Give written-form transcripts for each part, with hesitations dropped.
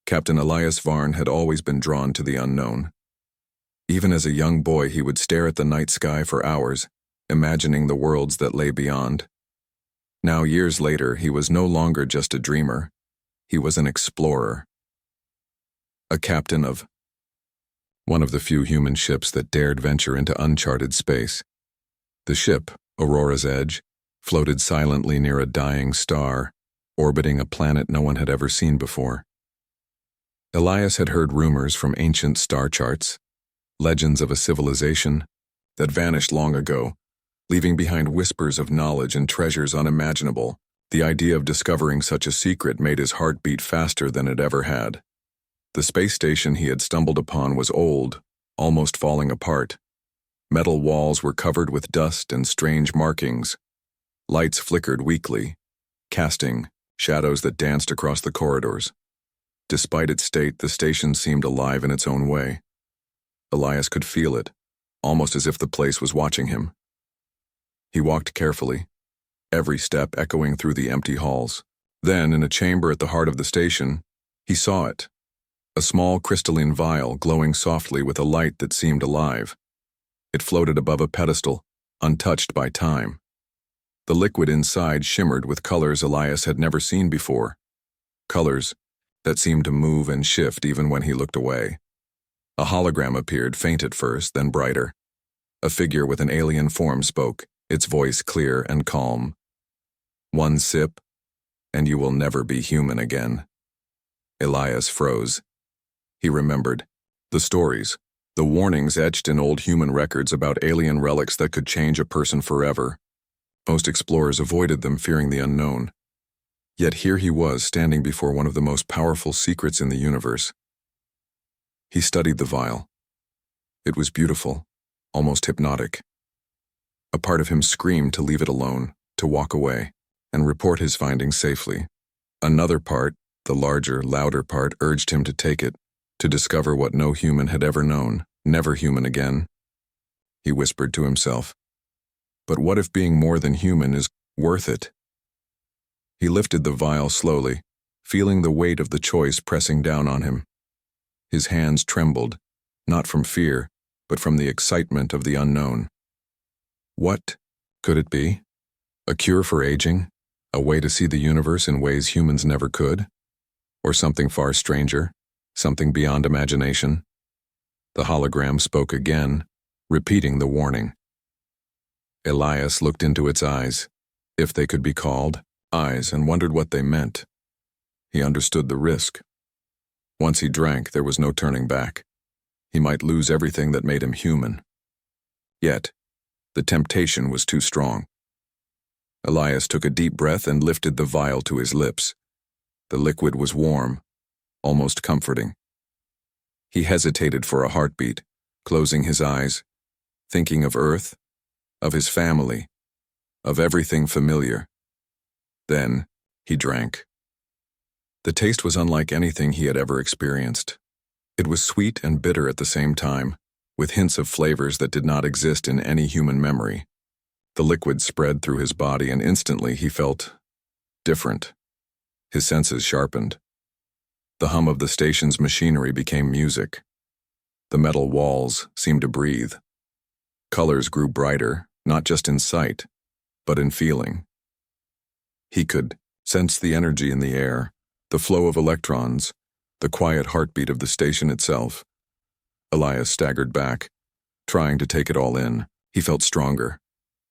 Captain Elias Varn had always been drawn to the unknown. Even as a young boy, he would stare at the night sky for hours, imagining the worlds that lay beyond. Now, years later, he was no longer just a dreamer. He was an explorer. A captain of one of the few human ships that dared venture into uncharted space. The ship, Aurora's Edge, floated silently near a dying star, orbiting a planet no one had ever seen before. Elias had heard rumors from ancient star charts, legends of a civilization that vanished long ago, leaving behind whispers of knowledge and treasures unimaginable. The idea of discovering such a secret made his heart beat faster than it ever had. The space station he had stumbled upon was old, almost falling apart. Metal walls were covered with dust and strange markings. Lights flickered weakly, casting shadows that danced across the corridors. Despite its state, the station seemed alive in its own way. Elias could feel it, almost as if the place was watching him. He walked carefully, every step echoing through the empty halls. Then, in a chamber at the heart of the station, he saw it. A small crystalline vial glowing softly with a light that seemed alive. It floated above a pedestal, untouched by time. The liquid inside shimmered with colors Elias had never seen before. Colors that seemed to move and shift even when he looked away. A hologram appeared, faint at first, then brighter. A figure with an alien form spoke, its voice clear and calm. "One sip, and you will never be human again." Elias froze. He remembered the stories, the warnings etched in old human records about alien relics that could change a person forever. Most explorers avoided them, fearing the unknown. Yet here he was, standing before one of the most powerful secrets in the universe. He studied the vial. It was beautiful, almost hypnotic. A part of him screamed to leave it alone, to walk away, and report his findings safely. Another part, the larger, louder part, urged him to take it, to discover what no human had ever known, never human again. He whispered to himself, "But what if being more than human is worth it?" He lifted the vial slowly, feeling the weight of the choice pressing down on him. His hands trembled, not from fear, but from the excitement of the unknown. What could it be? A cure for aging? A way to see the universe in ways humans never could? Or something far stranger? Something beyond imagination? The hologram spoke again, repeating the warning. Elias looked into its eyes, if they could be called eyes, and wondered what they meant. He understood the risk. Once he drank, there was no turning back. He might lose everything that made him human. Yet, the temptation was too strong. Elias took a deep breath and lifted the vial to his lips. The liquid was warm, almost comforting. He hesitated for a heartbeat, closing his eyes, thinking of Earth, of his family, of everything familiar. Then, he drank. The taste was unlike anything he had ever experienced. It was sweet and bitter at the same time, with hints of flavors that did not exist in any human memory. The liquid spread through his body, and instantly he felt different. His senses sharpened. The hum of the station's machinery became music. The metal walls seemed to breathe. Colors grew brighter, not just in sight, but in feeling. He could sense the energy in the air, the flow of electrons, the quiet heartbeat of the station itself. Elias staggered back, trying to take it all in. He felt stronger,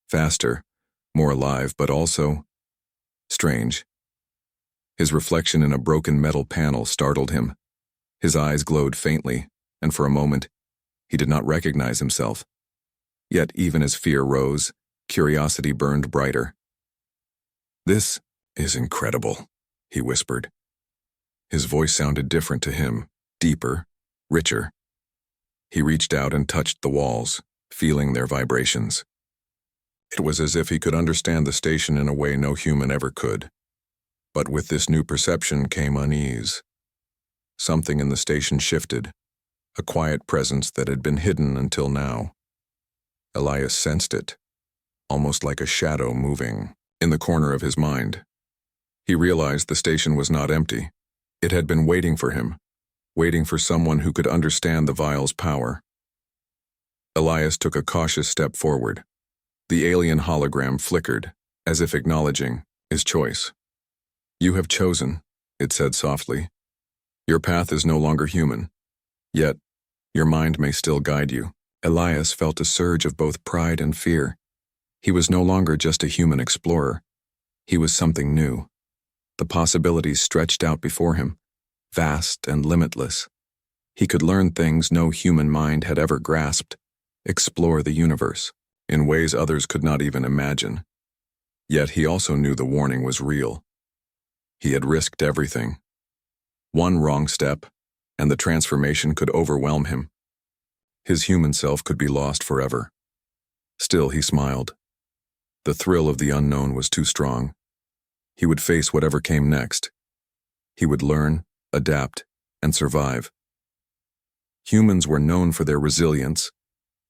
faster, more alive, but also strange. His reflection in a broken metal panel startled him. His eyes glowed faintly, and for a moment, he did not recognize himself. Yet even as fear rose, curiosity burned brighter. "This is incredible," he whispered. His voice sounded different to him, deeper, richer. He reached out and touched the walls, feeling their vibrations. It was as if he could understand the station in a way no human ever could. But with this new perception came unease. Something in the station shifted, a quiet presence that had been hidden until now. Elias sensed it, almost like a shadow moving, in the corner of his mind. He realized the station was not empty. It had been waiting for him, waiting for someone who could understand the vial's power. Elias took a cautious step forward. The alien hologram flickered, as if acknowledging his choice. "You have chosen," it said softly. "Your path is no longer human. Yet, your mind may still guide you." Elias felt a surge of both pride and fear. He was no longer just a human explorer. He was something new. The possibilities stretched out before him, vast and limitless. He could learn things no human mind had ever grasped, explore the universe in ways others could not even imagine. Yet he also knew the warning was real. He had risked everything. One wrong step, and the transformation could overwhelm him. His human self could be lost forever. Still, he smiled. The thrill of the unknown was too strong. He would face whatever came next. He would learn, adapt, and survive. Humans were known for their resilience,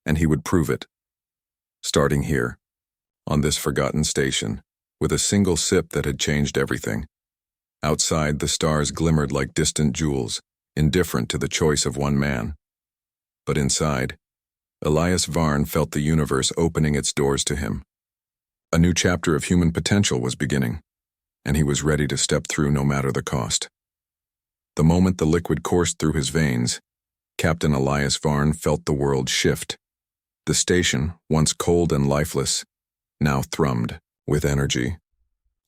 and he would prove it. Starting here, on this forgotten station, with a single sip that had changed everything. Outside, the stars glimmered like distant jewels, indifferent to the choice of one man. But inside, Elias Varn felt the universe opening its doors to him. A new chapter of human potential was beginning, and he was ready to step through no matter the cost. The moment the liquid coursed through his veins, Captain Elias Varn felt the world shift. The station, once cold and lifeless, now thrummed with energy.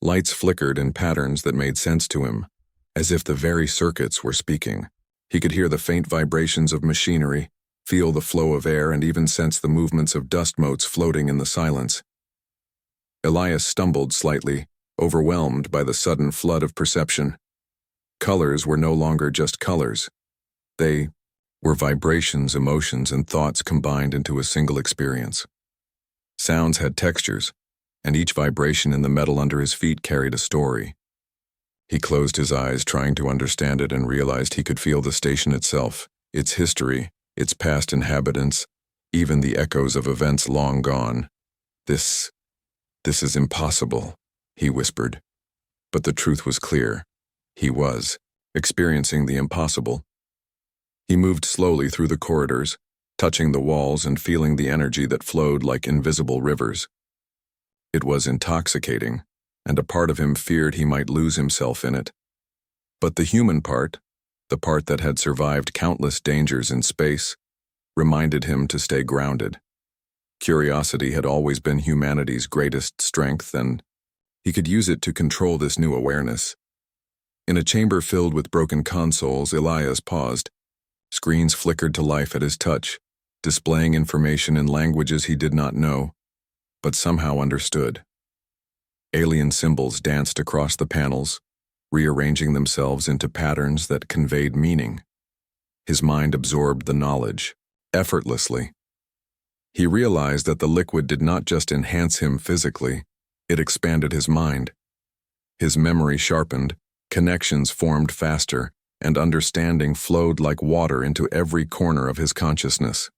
Lights flickered in patterns that made sense to him, as if the very circuits were speaking. He could hear the faint vibrations of machinery, feel the flow of air, and even sense the movements of dust motes floating in the silence. Elias stumbled slightly, overwhelmed by the sudden flood of perception. Colors were no longer just colors. They were vibrations, emotions, and thoughts combined into a single experience. Sounds had textures, and each vibration in the metal under his feet carried a story. He closed his eyes, trying to understand it, and realized he could feel the station itself, its history, its past inhabitants, even the echoes of events long gone. This is impossible," he whispered. But the truth was clear. He was experiencing the impossible. He moved slowly through the corridors, touching the walls and feeling the energy that flowed like invisible rivers. It was intoxicating, and a part of him feared he might lose himself in it. But the human part, the part that had survived countless dangers in space, reminded him to stay grounded. Curiosity had always been humanity's greatest strength, and he could use it to control this new awareness. In a chamber filled with broken consoles, Elias paused. Screens flickered to life at his touch, displaying information in languages he did not know, but somehow understood. Alien symbols danced across the panels, rearranging themselves into patterns that conveyed meaning. His mind absorbed the knowledge, effortlessly. He realized that the liquid did not just enhance him physically, it expanded his mind. His memory sharpened, connections formed faster, and understanding flowed like water into every corner of his consciousness.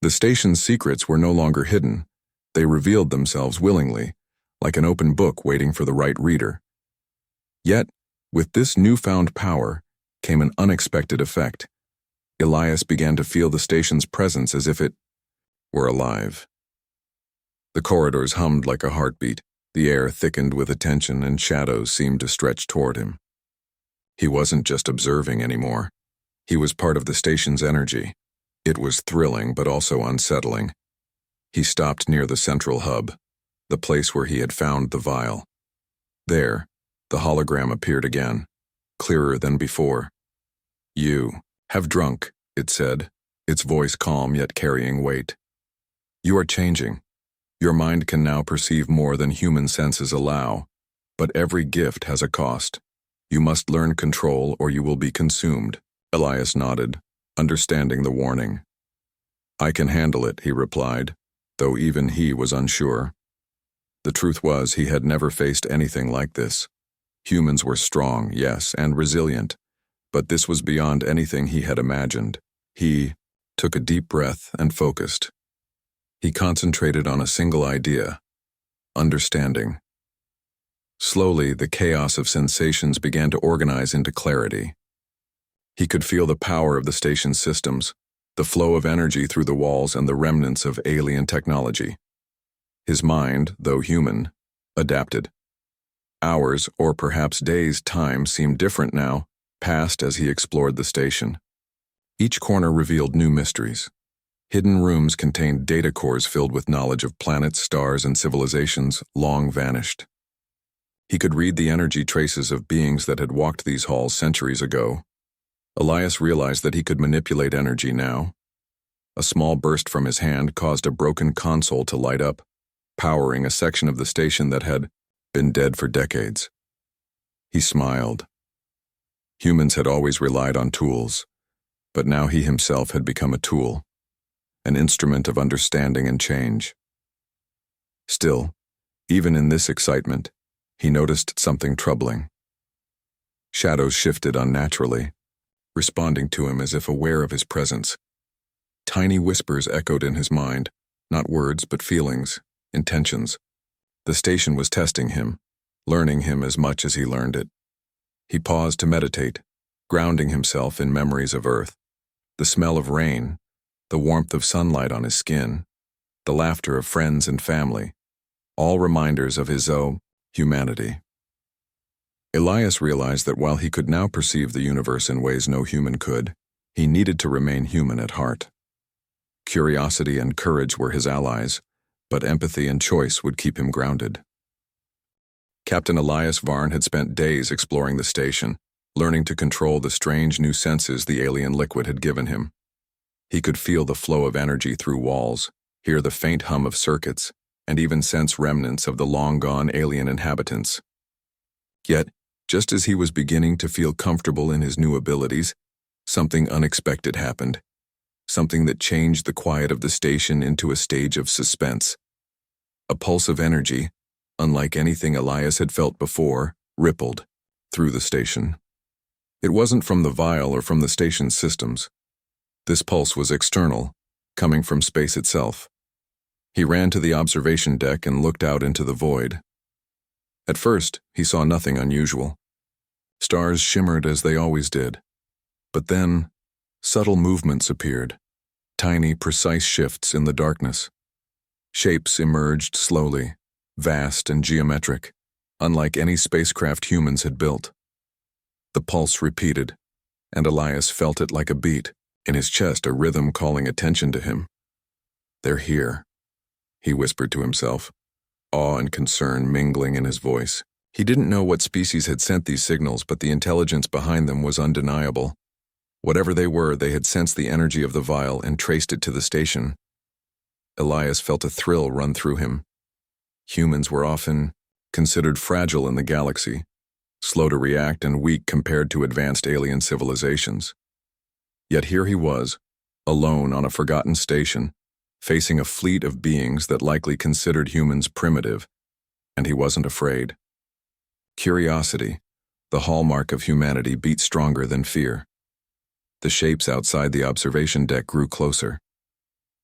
The station's secrets were no longer hidden. They revealed themselves willingly, like an open book waiting for the right reader. Yet, with this newfound power, came an unexpected effect. Elias began to feel the station's presence as if it were alive. The corridors hummed like a heartbeat, the air thickened with attention, and shadows seemed to stretch toward him. He wasn't just observing anymore. He was part of the station's energy. It was thrilling but also unsettling. He stopped near the central hub, the place where he had found the vial. There, the hologram appeared again, clearer than before. "You have drunk," it said, its voice calm yet carrying weight. "You are changing. Your mind can now perceive more than human senses allow, but every gift has a cost. You must learn control or you will be consumed." Elias nodded, understanding the warning. "I can handle it," he replied, though even he was unsure. The truth was, he had never faced anything like this. Humans were strong, yes, and resilient, but this was beyond anything he had imagined. He took a deep breath and focused. He concentrated on a single idea: understanding. Slowly, the chaos of sensations began to organize into clarity. He could feel the power of the station's systems, the flow of energy through the walls and the remnants of alien technology. His mind, though human, adapted. Hours, or perhaps days' time seemed different now, passed as he explored the station. Each corner revealed new mysteries. Hidden rooms contained data cores filled with knowledge of planets, stars, and civilizations long vanished. He could read the energy traces of beings that had walked these halls centuries ago. Elias realized that he could manipulate energy now. A small burst from his hand caused a broken console to light up, powering a section of the station that had been dead for decades. He smiled. Humans had always relied on tools, but now he himself had become a tool, an instrument of understanding and change. Still, even in this excitement, he noticed something troubling. Shadows shifted unnaturally, responding to him as if aware of his presence. Tiny whispers echoed in his mind, not words but feelings, intentions. The station was testing him, learning him as much as he learned it. He paused to meditate, grounding himself in memories of Earth. The smell of rain, the warmth of sunlight on his skin, the laughter of friends and family, all reminders of his humanity. Elias realized that while he could now perceive the universe in ways no human could, he needed to remain human at heart. Curiosity and courage were his allies, but empathy and choice would keep him grounded. Captain Elias Varn had spent days exploring the station, learning to control the strange new senses the alien liquid had given him. He could feel the flow of energy through walls, hear the faint hum of circuits, and even sense remnants of the long-gone alien inhabitants. Yet, just as he was beginning to feel comfortable in his new abilities, something unexpected happened. Something that changed the quiet of the station into a stage of suspense. A pulse of energy, unlike anything Elias had felt before, rippled through the station. It wasn't from the vial or from the station's systems. This pulse was external, coming from space itself. He ran to the observation deck and looked out into the void. At first, he saw nothing unusual. Stars shimmered as they always did. But then, subtle movements appeared, tiny, precise shifts in the darkness. Shapes emerged slowly, vast and geometric, unlike any spacecraft humans had built. The pulse repeated, and Elias felt it like a beat, in his chest a rhythm calling attention to him. "They're here," he whispered to himself, awe and concern mingling in his voice. He didn't know what species had sent these signals, but the intelligence behind them was undeniable. Whatever they were, they had sensed the energy of the vial and traced it to the station. Elias felt a thrill run through him. Humans were often considered fragile in the galaxy, slow to react and weak compared to advanced alien civilizations. Yet here he was, alone on a forgotten station, facing a fleet of beings that likely considered humans primitive, and he wasn't afraid. Curiosity, the hallmark of humanity, beat stronger than fear. The shapes outside the observation deck grew closer.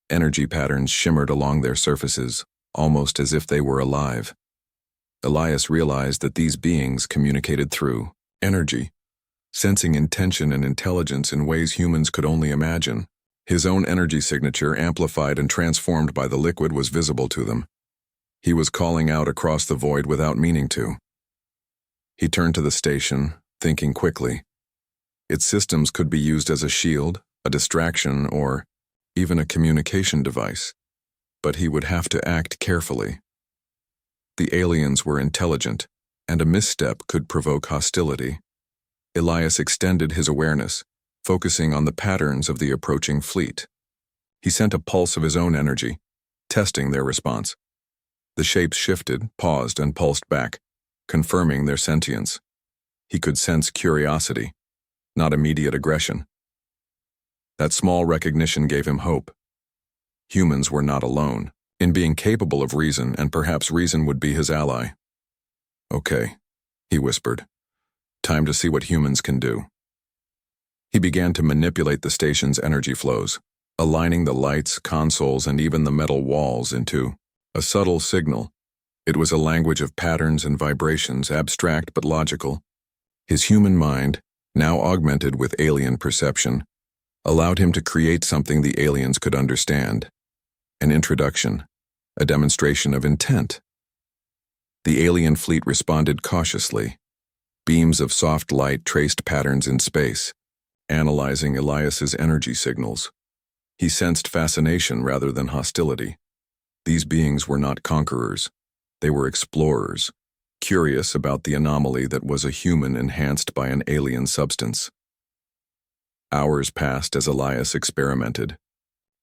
Energy patterns shimmered along their surfaces, almost as if they were alive. Elias realized that these beings communicated through energy, sensing intention and intelligence in ways humans could only imagine. His own energy signature, amplified and transformed by the liquid, was visible to them. He was calling out across the void without meaning to. He turned to the station, thinking quickly. Its systems could be used as a shield, a distraction, or even a communication device. But he would have to act carefully. The aliens were intelligent, and a misstep could provoke hostility. Elias extended his awareness, focusing on the patterns of the approaching fleet. He sent a pulse of his own energy, testing their response. The shapes shifted, paused, and pulsed back, confirming their sentience. He could sense curiosity, not immediate aggression. That small recognition gave him hope. Humans were not alone in being capable of reason, and perhaps reason would be his ally. "Okay," he whispered. "Time to see what humans can do." He began to manipulate the station's energy flows, aligning the lights, consoles, and even the metal walls into a subtle signal. It was a language of patterns and vibrations, abstract but logical. His human mind, now augmented with alien perception, allowed him to create something the aliens could understand. An introduction, a demonstration of intent. The alien fleet responded cautiously. Beams of soft light traced patterns in space, analyzing Elias's energy signals. He sensed fascination rather than hostility. These beings were not conquerors. They were explorers, curious about the anomaly that was a human enhanced by an alien substance. Hours passed as Elias experimented.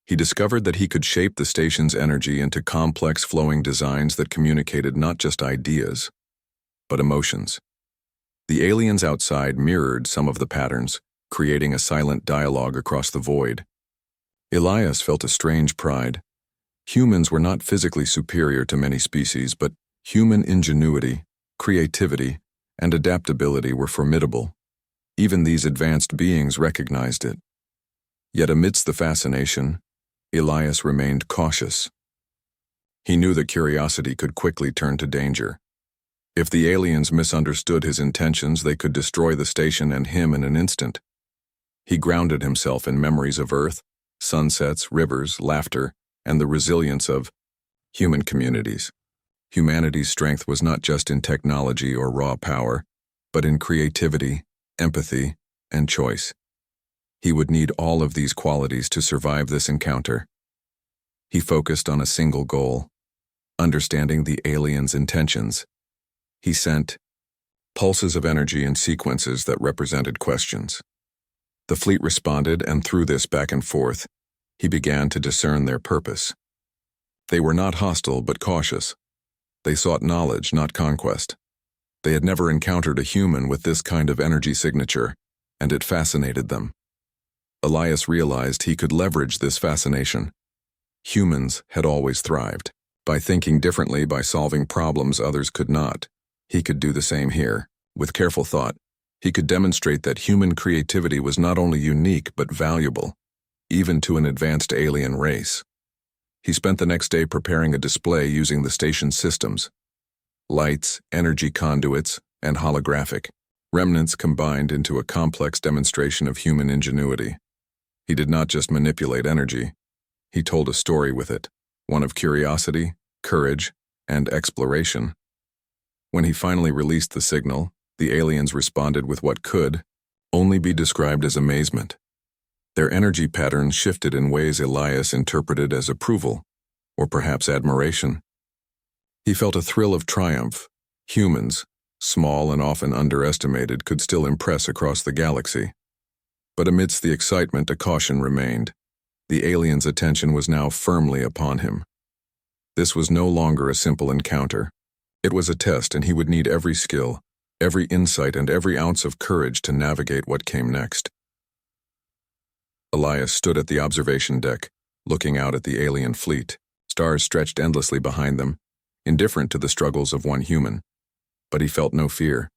He discovered that he could shape the station's energy into complex flowing designs that communicated not just ideas, but emotions. The aliens outside mirrored some of the patterns, creating a silent dialogue across the void. Elias felt a strange pride. Humans were not physically superior to many species, but human ingenuity, creativity, and adaptability were formidable. Even these advanced beings recognized it. Yet amidst the fascination, Elias remained cautious. He knew that curiosity could quickly turn to danger. If the aliens misunderstood his intentions, they could destroy the station and him in an instant. He grounded himself in memories of Earth, sunsets, rivers, laughter, and the resilience of human communities. Humanity's strength was not just in technology or raw power, but in creativity, empathy, and choice. He would need all of these qualities to survive this encounter. He focused on a single goal, understanding the aliens' intentions. He sent pulses of energy in sequences that represented questions. The fleet responded, and through this back and forth, he began to discern their purpose. They were not hostile but cautious. They sought knowledge, not conquest. They had never encountered a human with this kind of energy signature, and it fascinated them. Elias realized he could leverage this fascination. Humans had always thrived by thinking differently, by solving problems others could not. He could do the same here. With careful thought, he could demonstrate that human creativity was not only unique but valuable, even to an advanced alien race. He spent the next day preparing a display using the station's systems. Lights, energy conduits, and holographic remnants combined into a complex demonstration of human ingenuity. He did not just manipulate energy. He told a story with it, one of curiosity, courage, and exploration. When he finally released the signal, the aliens responded with what could only be described as amazement. Their energy patterns shifted in ways Elias interpreted as approval, or perhaps admiration. He felt a thrill of triumph. Humans, small and often underestimated, could still impress across the galaxy. But amidst the excitement, a caution remained. The aliens' attention was now firmly upon him. This was no longer a simple encounter. It was a test, and he would need every skill, every insight, and every ounce of courage to navigate what came next. Elias stood at the observation deck, looking out at the alien fleet. Stars stretched endlessly behind them, indifferent to the struggles of one human. But he felt no fear.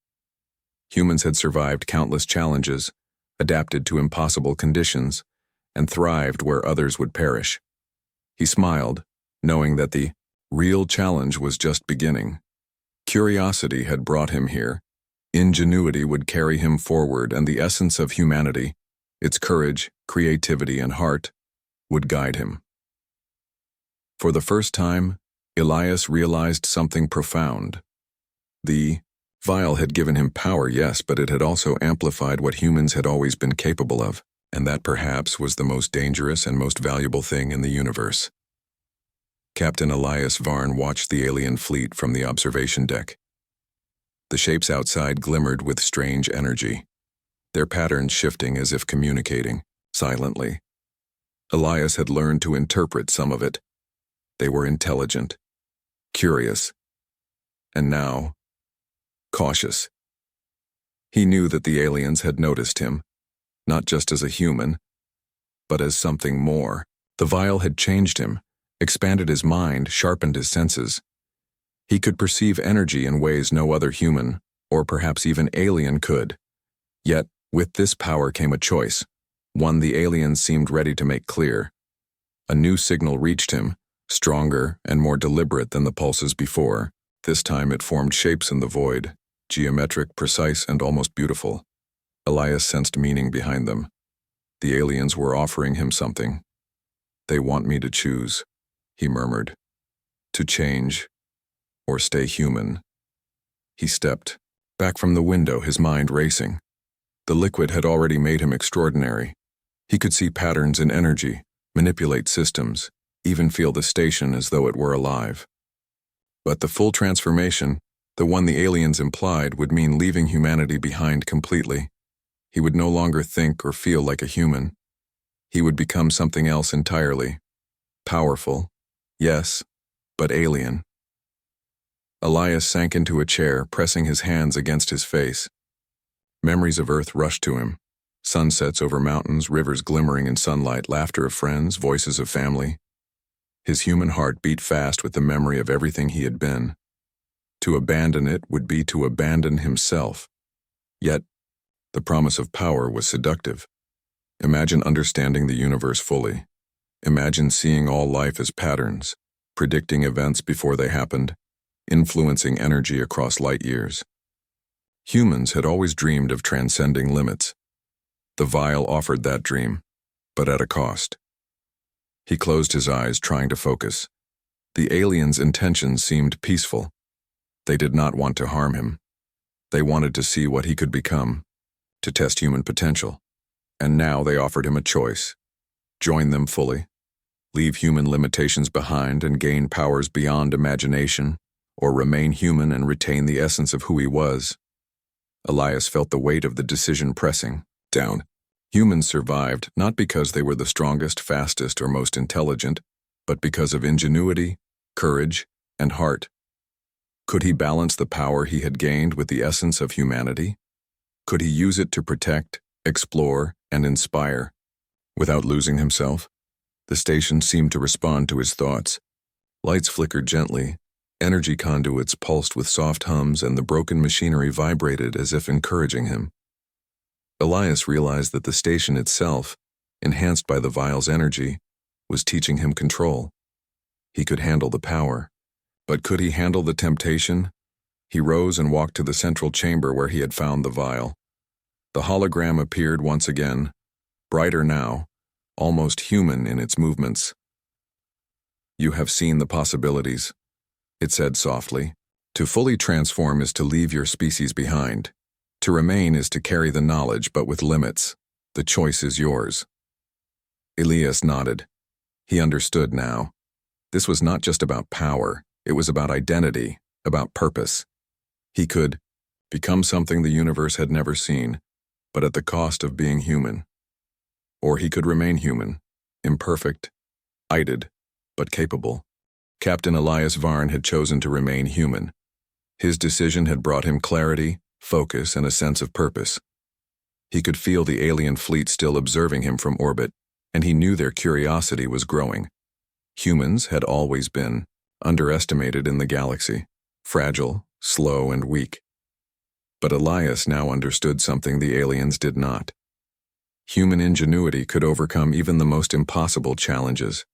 Humans had survived countless challenges, adapted to impossible conditions, and thrived where others would perish. He smiled, knowing that the real challenge was just beginning. Curiosity had brought him here. Ingenuity would carry him forward, and the essence of humanity, its courage, creativity, and heart, would guide him. For the first time, Elias realized something profound. The vial had given him power, yes, but it had also amplified what humans had always been capable of, and that perhaps was the most dangerous and most valuable thing in the universe. Captain Elias Varn watched the alien fleet from the observation deck. The shapes outside glimmered with strange energy, their patterns shifting as if communicating, silently. Elias had learned to interpret some of it. They were intelligent, curious, and now, cautious. He knew that the aliens had noticed him, not just as a human, but as something more. The vial had changed him, expanded his mind, sharpened his senses. He could perceive energy in ways no other human, or perhaps even alien, could. Yet, with this power came a choice, one the aliens seemed ready to make clear. A new signal reached him, stronger and more deliberate than the pulses before. This time it formed shapes in the void, geometric, precise, and almost beautiful. Elias sensed meaning behind them. The aliens were offering him something. "They want me to choose," he murmured. "To change, or stay human." He stepped back from the window, his mind racing. The liquid had already made him extraordinary. He could see patterns in energy, manipulate systems, even feel the station as though it were alive. But the full transformation, the one the aliens implied, would mean leaving humanity behind completely. He would no longer think or feel like a human. He would become something else entirely. Powerful, yes, but alien. Elias sank into a chair, pressing his hands against his face. Memories of Earth rushed to him. Sunsets over mountains, rivers glimmering in sunlight, laughter of friends, voices of family. His human heart beat fast with the memory of everything he had been. To abandon it would be to abandon himself. Yet, the promise of power was seductive. Imagine understanding the universe fully. Imagine seeing all life as patterns, predicting events before they happened, influencing energy across light years. Humans had always dreamed of transcending limits. The vial offered that dream, but at a cost. He closed his eyes, trying to focus. The aliens' intentions seemed peaceful. They did not want to harm him. They wanted to see what he could become, to test human potential. And now they offered him a choice. Join them fully, leave human limitations behind and gain powers beyond imagination, or remain human and retain the essence of who he was. Elias felt the weight of the decision pressing down. Humans survived not because they were the strongest, fastest, or most intelligent, but because of ingenuity, courage, and heart. Could he balance the power he had gained with the essence of humanity? Could he use it to protect, explore, and inspire, without losing himself? The station seemed to respond to his thoughts. Lights flickered gently, energy conduits pulsed with soft hums, and the broken machinery vibrated as if encouraging him. Elias realized that the station itself, enhanced by the vial's energy, was teaching him control. He could handle the power, but could he handle the temptation? He rose and walked to the central chamber where he had found the vial. The hologram appeared once again, brighter now, almost human in its movements. "You have seen the possibilities," it said softly. "To fully transform is to leave your species behind. To remain is to carry the knowledge, but with limits. The choice is yours." Elias nodded. He understood now. This was not just about power, it was about identity, about purpose. He could become something the universe had never seen, but at the cost of being human. Or he could remain human, imperfect, ided, but capable. Captain Elias Varn had chosen to remain human. His decision had brought him clarity, focus, and a sense of purpose. He could feel the alien fleet still observing him from orbit, and he knew their curiosity was growing. Humans had always been underestimated in the galaxy, fragile, slow, and weak. But Elias now understood something the aliens did not. Human ingenuity could overcome even the most impossible challenges.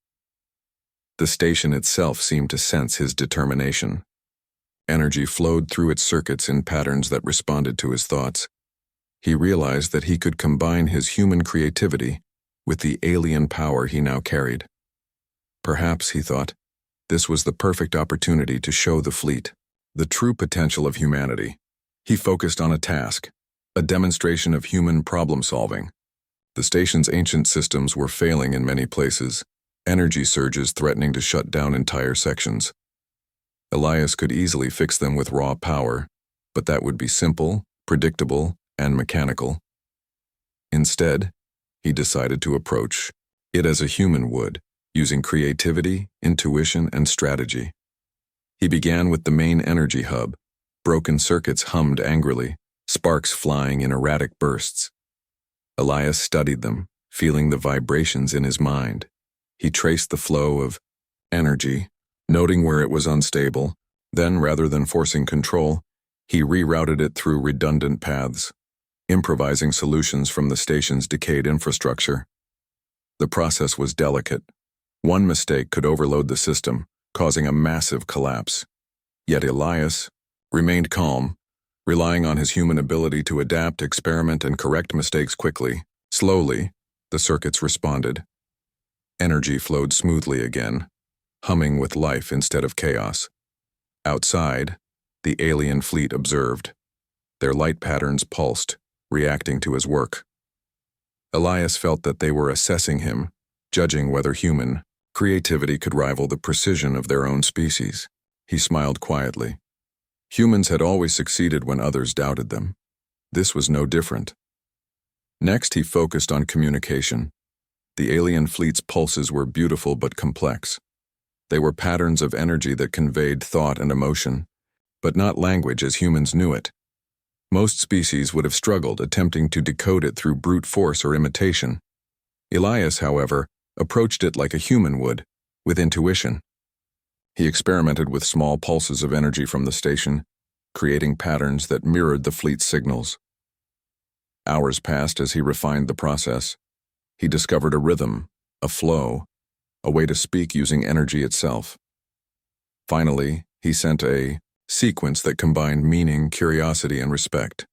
The station itself seemed to sense his determination. Energy flowed through its circuits in patterns that responded to his thoughts. He realized that he could combine his human creativity with the alien power he now carried. Perhaps, he thought, this was the perfect opportunity to show the fleet the true potential of humanity. He focused on a task, a demonstration of human problem-solving. The station's ancient systems were failing in many places, energy surges threatening to shut down entire sections. Elias could easily fix them with raw power, but that would be simple, predictable, and mechanical. Instead, he decided to approach it as a human would, using creativity, intuition, and strategy. He began with the main energy hub. Broken circuits hummed angrily, sparks flying in erratic bursts. Elias studied them, feeling the vibrations in his mind. He traced the flow of energy, noting where it was unstable. Then, rather than forcing control, he rerouted it through redundant paths, improvising solutions from the station's decayed infrastructure. The process was delicate. One mistake could overload the system, causing a massive collapse. Yet Elias remained calm, relying on his human ability to adapt, experiment, and correct mistakes quickly. Slowly, the circuits responded. Energy flowed smoothly again, humming with life instead of chaos. Outside, the alien fleet observed. Their light patterns pulsed, reacting to his work. Elias felt that they were assessing him, judging whether human creativity could rival the precision of their own species. He smiled quietly. Humans had always succeeded when others doubted them. This was no different. Next, he focused on communication. The alien fleet's pulses were beautiful but complex. They were patterns of energy that conveyed thought and emotion, but not language as humans knew it. Most species would have struggled attempting to decode it through brute force or imitation. Elias, however, approached it like a human would, with intuition. He experimented with small pulses of energy from the station, creating patterns that mirrored the fleet's signals. Hours passed as he refined the process. He discovered a rhythm, a flow, a way to speak using energy itself. Finally, he sent a sequence that combined meaning, curiosity, and respect.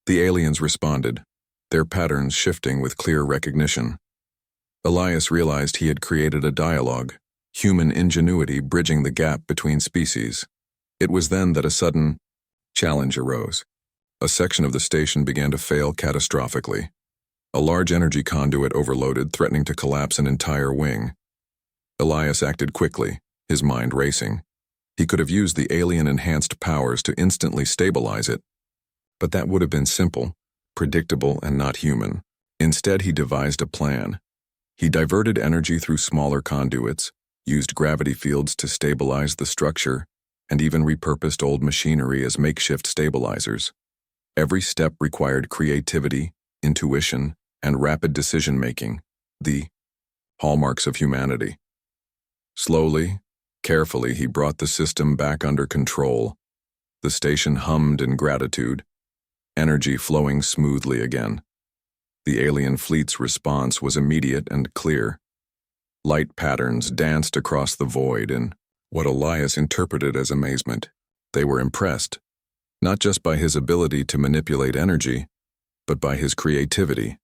The aliens responded, their patterns shifting with clear recognition. Elias realized he had created a dialogue, human ingenuity bridging the gap between species. It was then that a sudden challenge arose. A section of the station began to fail catastrophically. A large energy conduit overloaded, threatening to collapse an entire wing. Elias acted quickly, his mind racing. He could have used the alien-enhanced powers to instantly stabilize it, but that would have been simple, predictable, and not human. Instead, he devised a plan. He diverted energy through smaller conduits, used gravity fields to stabilize the structure, and even repurposed old machinery as makeshift stabilizers. Every step required creativity, intuition, and rapid decision-making, the hallmarks of humanity. Slowly, carefully, he brought the system back under control. The station hummed in gratitude, energy flowing smoothly again. The alien fleet's response was immediate and clear. Light patterns danced across the void in what Elias interpreted as amazement. They were impressed, not just by his ability to manipulate energy, but by his creativity,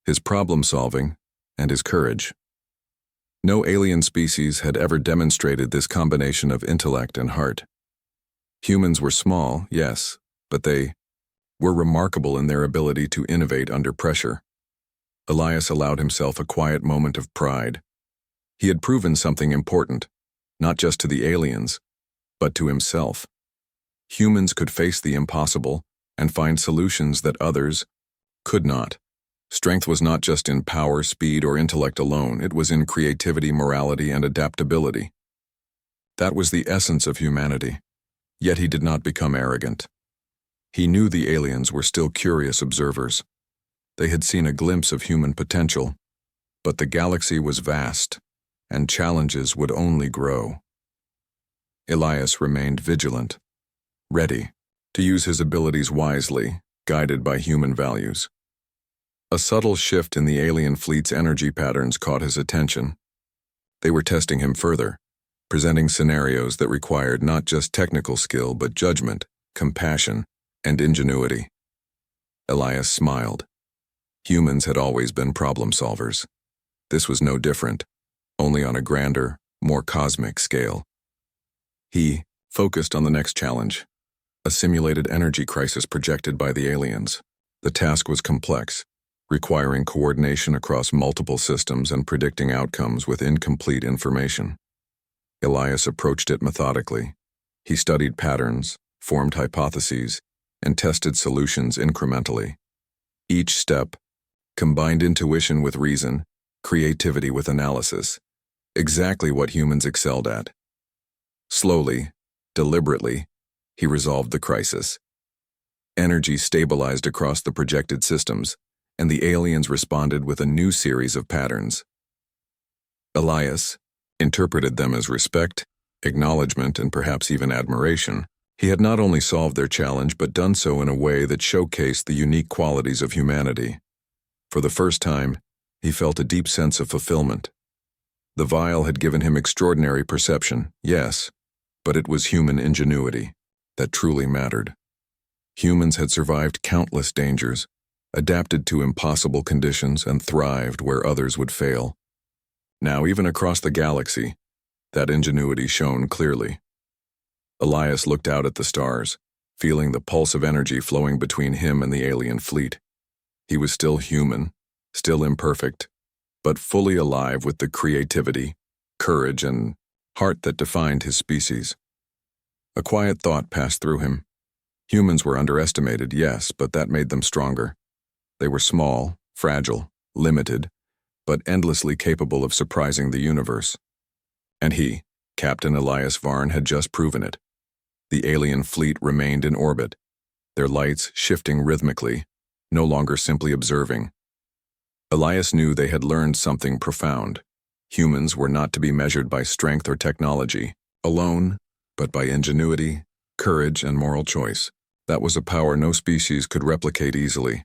his problem-solving, and his courage. No alien species had ever demonstrated this combination of intellect and heart. Humans were small, yes, but they were remarkable in their ability to innovate under pressure. Elias allowed himself a quiet moment of pride. He had proven something important, not just to the aliens, but to himself. Humans could face the impossible and find solutions that others could not. Strength was not just in power, speed, or intellect alone. It was in creativity, morality, and adaptability. That was the essence of humanity. Yet he did not become arrogant. He knew the aliens were still curious observers. They had seen a glimpse of human potential, but the galaxy was vast, and challenges would only grow. Elias remained vigilant, ready to use his abilities wisely, guided by human values. A subtle shift in the alien fleet's energy patterns caught his attention. They were testing him further, presenting scenarios that required not just technical skill but judgment, compassion, and ingenuity. Elias smiled. Humans had always been problem solvers. This was no different, only on a grander, more cosmic scale. He focused on the next challenge, a simulated energy crisis projected by the aliens. The task was complex, requiring coordination across multiple systems and predicting outcomes with incomplete information. Elias approached it methodically. He studied patterns, formed hypotheses, and tested solutions incrementally. Each step combined intuition with reason, creativity with analysis, exactly what humans excelled at. Slowly, deliberately, he resolved the crisis. Energy stabilized across the projected systems, and the aliens responded with a new series of patterns. Elias interpreted them as respect, acknowledgement, and perhaps even admiration. He had not only solved their challenge but done so in a way that showcased the unique qualities of humanity. For the first time, he felt a deep sense of fulfillment. The vial had given him extraordinary perception, yes, but it was human ingenuity that truly mattered. Humans had survived countless dangers, adapted to impossible conditions, and thrived where others would fail. Now, even across the galaxy, that ingenuity shone clearly. Elias looked out at the stars, feeling the pulse of energy flowing between him and the alien fleet. He was still human, still imperfect, but fully alive with the creativity, courage, and heart that defined his species. A quiet thought passed through him. Humans were underestimated, yes, but that made them stronger. They were small, fragile, limited, but endlessly capable of surprising the universe. And he, Captain Elias Varn, had just proven it. The alien fleet remained in orbit, their lights shifting rhythmically, no longer simply observing. Elias knew they had learned something profound. Humans were not to be measured by strength or technology alone, but by ingenuity, courage, and moral choice. That was a power no species could replicate easily.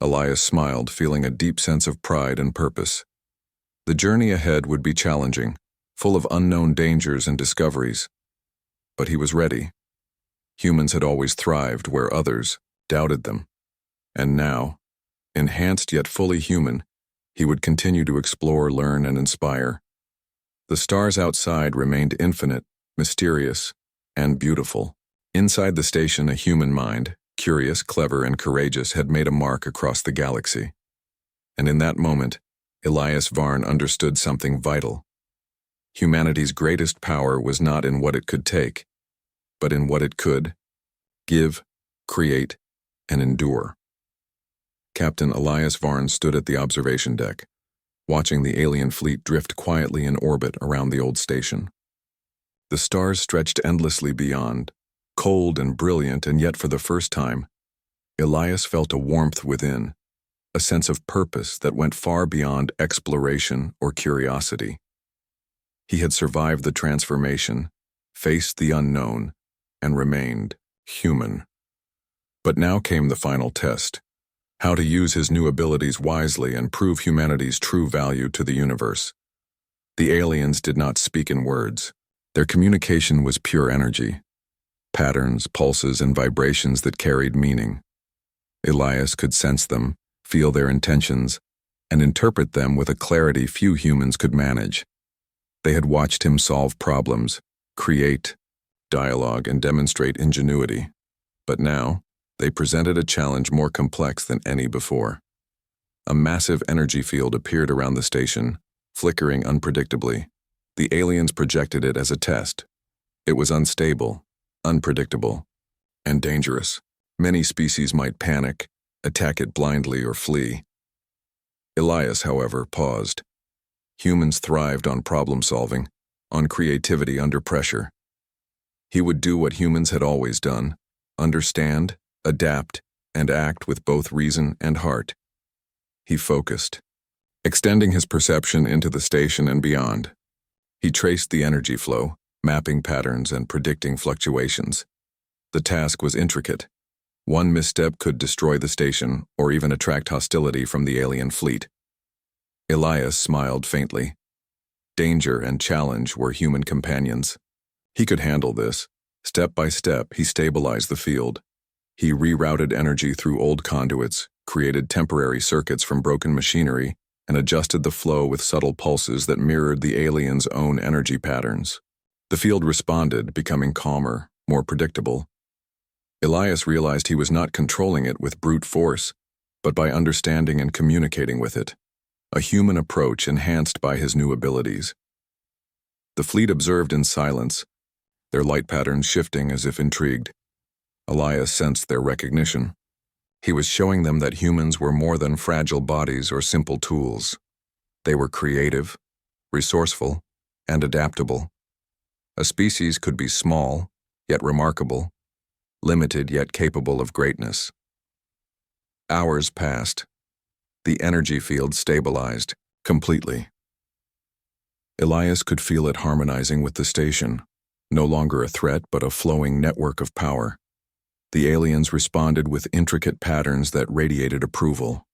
Elias smiled, feeling a deep sense of pride and purpose. The journey ahead would be challenging, full of unknown dangers and discoveries. But he was ready. Humans had always thrived where others doubted them. And now, enhanced yet fully human, he would continue to explore, learn, and inspire. The stars outside remained infinite, mysterious, and beautiful. Inside the station, a human mind, curious, clever, and courageous, had made a mark across the galaxy. And in that moment, Elias Varn understood something vital. Humanity's greatest power was not in what it could take, but in what it could give, create, and endure. Captain Elias Varn stood at the observation deck, watching the alien fleet drift quietly in orbit around the old station. The stars stretched endlessly beyond, cold and brilliant, and yet for the first time, Elias felt a warmth within, a sense of purpose that went far beyond exploration or curiosity. He had survived the transformation, faced the unknown, and remained human. But now came the final test: how to use his new abilities wisely and prove humanity's true value to the universe. The aliens did not speak in words. Their communication was pure energy, patterns, pulses, and vibrations that carried meaning. Elias could sense them, feel their intentions, and interpret them with a clarity few humans could manage. They had watched him solve problems, create dialogue, and demonstrate ingenuity. But now, they presented a challenge more complex than any before. A massive energy field appeared around the station, flickering unpredictably. The aliens projected it as a test. It was unstable, unpredictable, and dangerous. Many species might panic, attack it blindly, or flee. Elias, however, paused. Humans thrived on problem-solving, on creativity under pressure. He would do what humans had always done: understand, adapt, and act with both reason and heart. He focused, extending his perception into the station and beyond. He traced the energy flow, mapping patterns and predicting fluctuations. The task was intricate. One misstep could destroy the station or even attract hostility from the alien fleet. Elias smiled faintly. Danger and challenge were human companions. He could handle this. Step by step, he stabilized the field. He rerouted energy through old conduits, created temporary circuits from broken machinery, and adjusted the flow with subtle pulses that mirrored the aliens' own energy patterns. The field responded, becoming calmer, more predictable. Elias realized he was not controlling it with brute force, but by understanding and communicating with it, a human approach enhanced by his new abilities. The fleet observed in silence, their light patterns shifting as if intrigued. Elias sensed their recognition. He was showing them that humans were more than fragile bodies or simple tools. They were creative, resourceful, and adaptable. A species could be small, yet remarkable, limited yet capable of greatness. Hours passed. The energy field stabilized completely. Elias could feel it harmonizing with the station, no longer a threat but a flowing network of power. The aliens responded with intricate patterns that radiated approval.